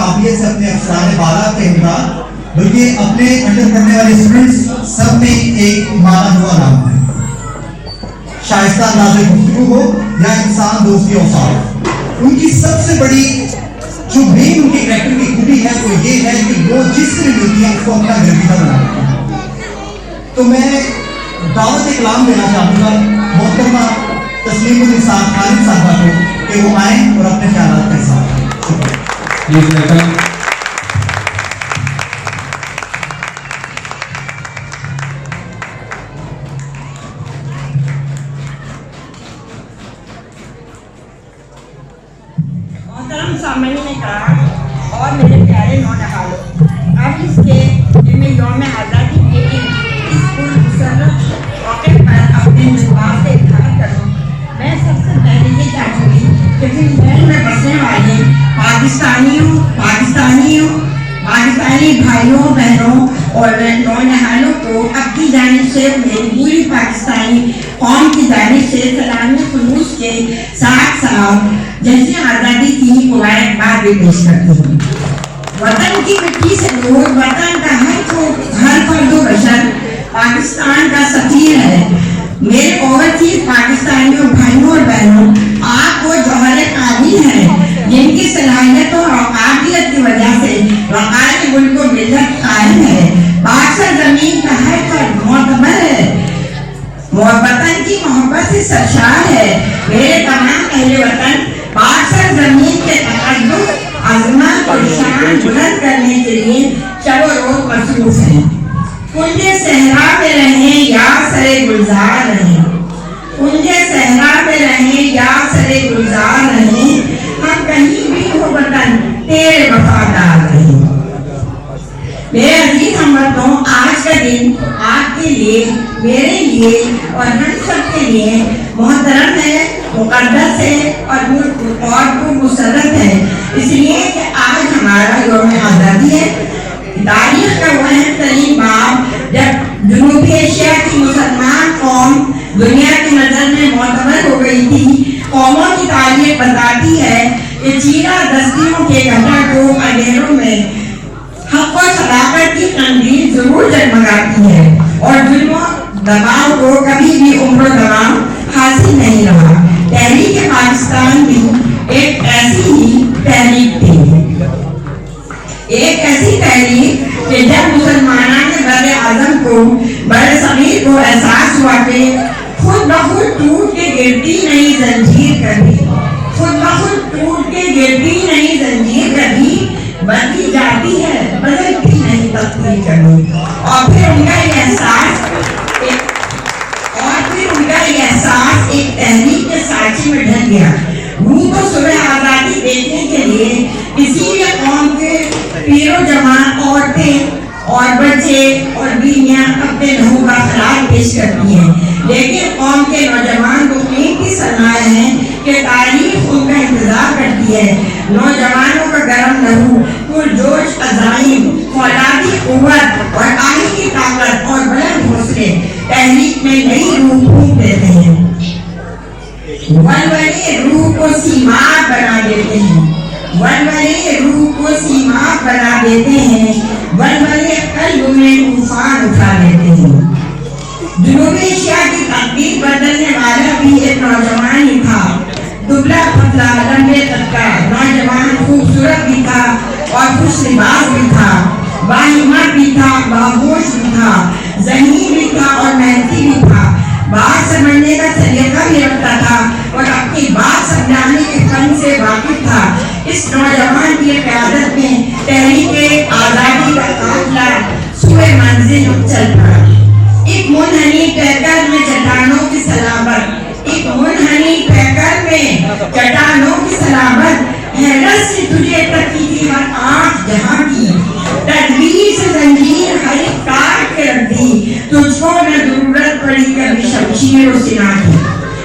قابلیت سے اپنے افسران بالا کے ہمراہ بلکہ اپنے انڈر پڑھنے والے اسٹوڈنٹس سب میں ایک مانا ہوا نام ہے. شائستہ انداز گفتگو ہو یا انسان دوستی اوصاف، ان کی سب سے بڑی جو مین ان کے کریکٹر کی خوبی ہے وہ یہ ہے کہ وہ جس سے ملتی ہے اس کو اپنا گرمیدہ بناتے ہیں. تو میں دعوت کلام دینا چاہوں گا محترمہ تسلیم النساء خالد صاحبہ کو کہ وہ آئیں اور اپنے خیالات کے ساتھ. محترم سامعین کرام اور میرے پیارے نونہالوں، اب اس کے میں یوم آزادی کے اس مسرت موقع پر اپنے جذبات سے اظہار کروں. میں سب سے پہلے یہ چاہوں گی کہ فنلینڈ میں بسنے والے پاکستانی بھائیوں بہنوں اور نونہالوں کو اپنی جانب سے میری پوری پاکستانی قوم کی جانب سے سلام خلوص کے ساتھ ساتھ جیسے آزادی کی مبارکباد بھی پیش کرتی ہوں. وطن کی مٹی سے دور وطن کا ہر فرد و بشر پاکستان کا سفیر ہے. میرے اوورسیز پاکستانیوں بھائیوں اور بہنوں، آپ وہ جوہر قابل ہیں جن کی صلاحیتوں اور قابلیت کی وجہ سے وقار ملک و ملت قائم ہے. پاک سرزمین کا ہر فرد معتبر ہے، وطن کی محبت سے سرشار ہے. میرے تمام اہل وطن پاک سرزمین کے تقدس، عظمت اور شان بلند کرنے کے لیے شب و روز مصروف ہیں. کنج صحرا پہ رہیں یا سرے گلزار رہیں، کنج صحرا پہ رہیں یا سرے گلزار رہیں، ہم کہیں بھی ہو وطن تیرے وفادار رہیں. میرے عزیز ہموطنوں، آج کا دن آپ کے لیے، میرے لیے اور ہم سب کے لیے محترم ہے، مقدس ہے اور مسرت ہے، اس لیے کہ آج ہمارا یوم آزادی ہے. تاریخ کا وہ اہم ترین باب جب جنوبی ایشیا کی مسلمان قوم دنیا کی نظر میں معتبر ہو گئی تھی. قوموں کی تاریخ بتاتی ہے کہ چیرہ دستیوں کے گھٹا کو اندھیروں میں حق و صداقت کی قندیل ضرور جگمگاتی ہے اور ظلم و دباؤ کو کبھی بھی عمر و دوام حاصل نہیں رہا. تحریک پاکستان بھی ایک ایسی ہی تحریک تھی، ایک ایسی تحریک کہ جب مسلمانوں نے بر اعظم کو، بر صغیر کو احساس ہوا کہ خود بخود ٹوٹ کے گرتی نہیں زنجیر کبھی، خود بخود ٹوٹ کے گرتی نہیں زنجیر کبھی، بنتی جاتی ہے بدلتی نہیں تقدیر کبھی. اور پھر ان کا یہ احساس ایک تحریک کے سانچے میں ڈھل گیا. روح کو صبح آزادی دیکھنے کے لیے کسی بھی قوم کے پیر و جوان، عورتیں اور بچے اور بیویاں اپنے لہو کا خراج پیش کرتی ہیں، لیکن قوم کے نوجوان کو قیمتی سرمایہ ہیں کہ تاریخ ان کا انتظار کرتی ہے. نوجوانوں کا گرم لہو، پرجوش عزائم، فولادی قوت اور آئی کی طاقت اور بلند حوصلے تحریک میں نئی روح پھونک دیتے ہیں، ولولے روح کو سیماب بنا دیتے ہیں، ولولے روح کو سیماب بنا دیتے ہیں، ولولے قلب میں طوفان اٹھا دیتے ہیں. جنوبی ایشیا کی تقدیر بدلنے والا بھی ایک نوجوان ہی تھا. دبلا پتلا لمبے قد کا نوجوان خوبصورت بھی تھا اور خوش لباس بھی تھا، باہمت بھی تھا، باہوش بھی تھا، ذہین بھی تھا اور محنتی بھی تھا. بات سمجھنے کا سلیقہ بھی رکھتا تھا اور اپنی بات سمجھانے کے فن سے واقف تھا. اس نوجوان کی قیادت میں تحریک آزادی کا قافلہ سوئے منزل چل پڑا. ایک منحنی پیکر میں چٹانوں کی سلامت، ایک منحنی پیکر میں چٹانوں کی سلامت، حیرت سے تجھے تکی تھی ہر آنکھ جہاں کی، تدبیر سے زنجیر ہر ایک کاٹ کے رکھ دی، تجھ کو نہ ضرورت پڑی کبھی شمشیر و سلاح کی.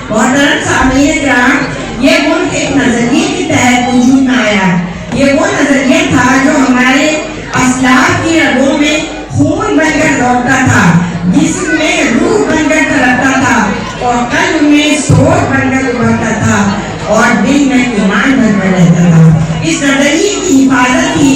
محترم سامعین کرام، یہ ملک ایک نظریے کے تحت وجود میں آیا. یہ وہ نظریہ تھا جو ہمارے اسلاف کی رگوں میں خون بن کر دوڑتا تھا، جسم میں روح بن کر تڑپتا تھا اور قلب میں سوچ بن کر ابھرتا تھا اور دل میں ایمان بن کر رہتا تھا. اس نظریے کی حفاظت ہی